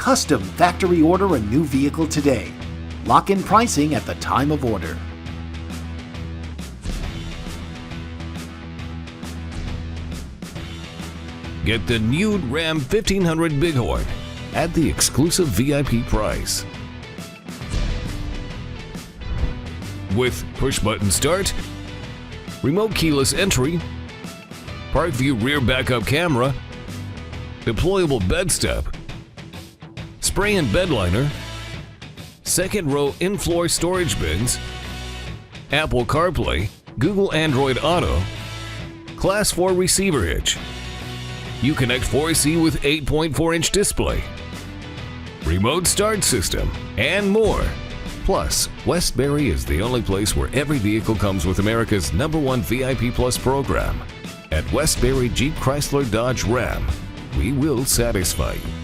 custom factory order a new vehicle today. Lock in pricing at the time of order. Get the new Ram 1500 Bighorn at the exclusive VIP price. With push-button start, remote keyless entry, park view rear backup camera, deployable bed step, spray and bed liner, second row in-floor storage bins, Apple CarPlay, Google Android Auto, Class 4 receiver hitch, Uconnect 4C with 8.4-inch display, remote start system, and more. Plus, Westbury is the only place where every vehicle comes with America's #1 VIP Plus program. At Westbury Jeep Chrysler Dodge Ram, we will satisfy you.